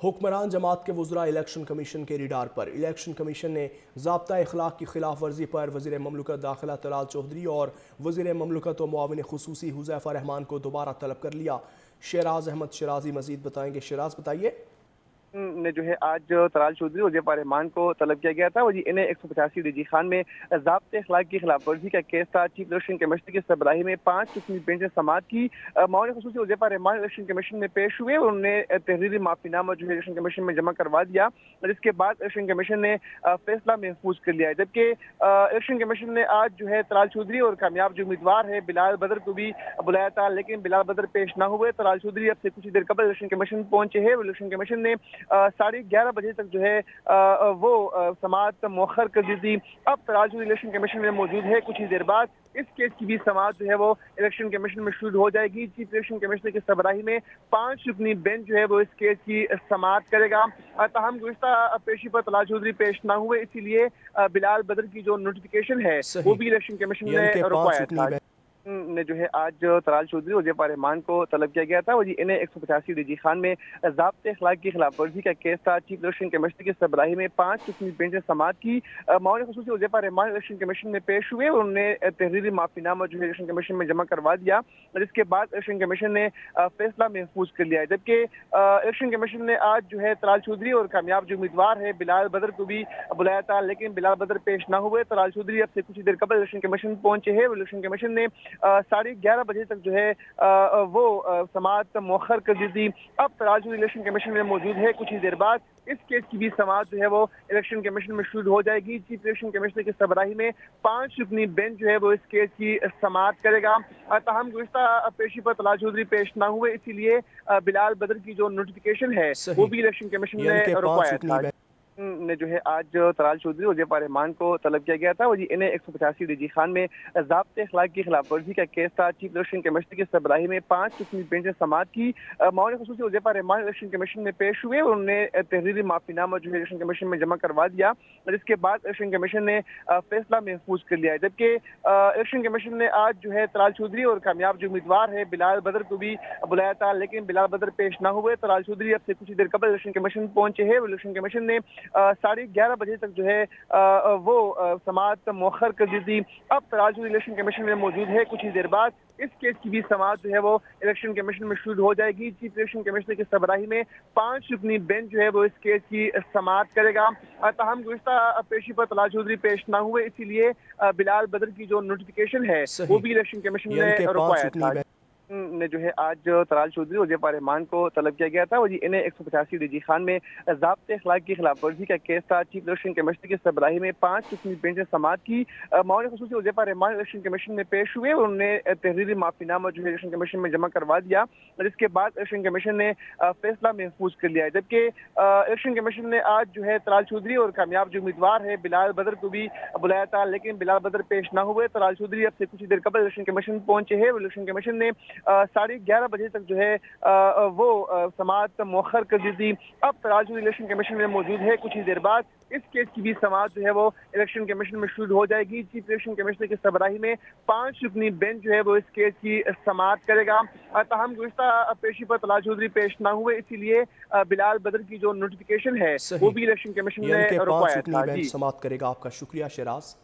حکمران جماعت کے وزراء الیکشن کمیشن کے ریڈار پر۔ الیکشن کمیشن نے ضابطہ اخلاق کی خلاف ورزی پر وزیر مملکت داخلہ طلال چودھری اور وزیر مملکت و معاون خصوصی حذیفہ رحمان کو دوبارہ طلب کر لیا۔ شیراز احمد شیرازی مزید بتائیں گے۔ شیراز بتائیے۔ نے جو ہے آج طلال چودھری اور حذیفہ رحمان کو طلب کیا گیا تھا۔ وہ انہیں 185 ڈی جی خان میں ضابطۂ اخلاق کی خلاف ورزی کا کیس تھا۔ چیف الیکشن کمشنر کی سربراہی میں 5 رکنی بینچ نے سماعت کی۔ معاون خصوصی حذیفہ رحمان الیکشن کمیشن میں پیش ہوئے اور انہوں نے تحریری معافی نامہ جو ہے الیکشن کمیشن میں جمع کروا دیا، جس کے بعد الیکشن کمیشن نے فیصلہ محفوظ کر لیا ہے۔ جبکہ الیکشن کمیشن نے آج جو ہے طلال چودھری اور کامیاب جو امیدوار ہے بلال بدر کو بھی بلایا تھا، لیکن بلال بدر پیش نہ ہوئے۔ طلال چودھری اب سے کچھ دیر قبل الیکشن کمیشن پہنچے ہیں۔ الیکشن کمیشن نے 11:30 بجے تک جو ہے وہ سماعت مؤخر کر دی تھی۔ اب طلال چودھری الیکشن کمیشن میں موجود ہے۔ کچھ ہی دیر بعد اس کیس کی بھی سماعت جو ہے وہ الیکشن کمیشن میں شروع ہو جائے گی۔ چیف الیکشن کمشنر کی سربراہی میں 5 رکنی بینچ جو ہے وہ اس کیس کی سماعت کرے گا۔ تاہم گزشتہ پیشی پر طلال چودھری پیش نہ ہوئے، اسی لیے بلال بدر کی جو نوٹیفیکیشن ہے وہ بھی الیکشن کمیشن نے رکوایا تھا۔ نے جو ہے آج طلال چودھری اور حذیفہ رحمان کو طلب کیا گیا تھا۔ وہ انہیں 185 ڈی جی خان میں ضابطۂ اخلاق کی خلاف ورزی کا کیس تھا۔ چیف الیکشن کمشنر کی سربراہی میں 5 رکنی بینچ نے سماعت کی۔ معاون خصوصی حذیفہ رحمان الیکشن کمیشن میں پیش ہوئے اور انہوں نے تحریری معافی نامہ جو ہے الیکشن کمیشن میں جمع کروا دیا، جس کے بعد الیکشن کمیشن نے فیصلہ محفوظ کر لیا ہے۔ جبکہ الیکشن کمیشن نے آج جو ہے طلال چودھری اور کامیاب جو امیدوار ہے بلال بدر کو بھی بلایا تھا، لیکن بلال بدر پیش نہ ہوئے۔ طلال چودھری اب سے کچھ دیر قبل الیکشن کمیشن پہنچے ہیں۔ الیکشن کمیشن نے 11:30 بجے تک جو ہے وہ سماعت مؤخر کر دی تھی۔ اب طلال چودھری الیکشن کمیشن میں موجود ہے۔ کچھ ہی دیر بعد اس کیس کی بھی سماعت جو ہے وہ الیکشن کمیشن میں شروع ہو جائے گی۔ چیف الیکشن کمشنر کی سربراہی میں 5 رکنی بینچ جو ہے وہ اس کیس کی سماعت کرے گا۔ تاہم گزشتہ پیشی پر طلال چودھری پیش نہ ہوئے، اسی لیے بلال بدر کی جو نوٹیفیکیشن ہے وہ بھی الیکشن کمیشن نے رکوایا تھا۔ نے جو ہے آج طلال چودھری اور حذیفہ رحمان کو طلب کیا گیا تھا۔ وہ انہیں 185 ڈی جی خان میں ضابطۂ اخلاق کی خلاف ورزی کا کیس تھا۔ چیف الیکشن کمشنر کی سربراہی میں 5 رکنی بینچ نے سماعت کی۔ معاون خصوصی حذیفہ رحمان الیکشن کمیشن میں پیش ہوئے اور انہوں نے تحریری معافی نامہ جو ہے الیکشن کمیشن میں جمع کروا دیا، جس کے بعد الیکشن کمیشن نے فیصلہ محفوظ کر لیا ہے۔ جبکہ الیکشن کمیشن نے آج جو ہے طلال چودھری اور کامیاب جو امیدوار ہے بلال بدر کو بھی بلایا تھا، لیکن بلال بدر پیش نہ ہوئے۔ طلال چودھری اب سے کچھ دیر قبل الیکشن کمیشن پہنچے ہیں۔ الیکشن کمیشن نے 11:30 بجے تک جو ہے وہ سماعت مؤخر کر دی تھی۔ اب طلال چودھری الیکشن کمیشن میں موجود ہے۔ کچھ ہی دیر بعد اس کیس کی بھی سماعت جو ہے وہ الیکشن کمیشن میں شروع ہو جائے گی۔ چیف الیکشن کمشنر کی سربراہی میں 5 رکنی بینچ جو ہے وہ اس کیس کی سماعت کرے گا۔ تاہم گزشتہ پیشی پر طلال چودھری پیش نہ ہوئے، اسی لیے بلال بدر کی جو نوٹیفیکیشن ہے وہ بھی الیکشن کمیشن نے رکوایا تھا۔ نے جو ہے آج طلال چودھری اور حذیفہ رحمان کو طلب کیا گیا تھا۔ وہ انہیں 185 ڈی جی خان میں ضابطۂ اخلاق کی خلاف ورزی کا کیس تھا۔ چیف الیکشن کمشنر کی سربراہی میں 5 رکنی بینچ نے سماعت کی۔ معاون خصوصی حذیفہ رحمان الیکشن کمیشن میں پیش ہوئے اور انہوں نے تحریری معافی نامہ جو ہے الیکشن کمیشن میں جمع کروا دیا، جس کے بعد الیکشن کمیشن نے فیصلہ محفوظ کر لیا ہے۔ جبکہ الیکشن کمیشن نے آج جو ہے طلال چودھری اور کامیاب جو امیدوار ہے بلال بدر کو بھی بلایا تھا، لیکن بلال بدر پیش نہ ہوئے۔ طلال چودھری اب سے کچھ دیر قبل الیکشن کمیشن پہنچے ہیں۔ الیکشن کمیشن نے 11:30 بجے تک جو ہے وہ سماعت مؤخر کر دی تھی۔ اب طلال چودھری الیکشن کمیشن میں موجود ہے۔ کچھ ہی دیر بعد اس کیس کی بھی سماعت جو ہے وہ الیکشن کمیشن میں شروع ہو جائے گی۔ چیف الیکشن کمشنر کی سربراہی میں 5 رکنی بینچ جو ہے وہ اس کیس کی سماعت کرے گا۔ تاہم گزشتہ پیشی پر طلال چودھری پیش نہ ہوئے، اسی لیے بلال بدر کی جو نوٹیفیکیشن ہے وہ بھی الیکشن کمیشن نے رکوایا تھا۔ سماعت کرے گا۔ آپ کا شکریہ شیراز۔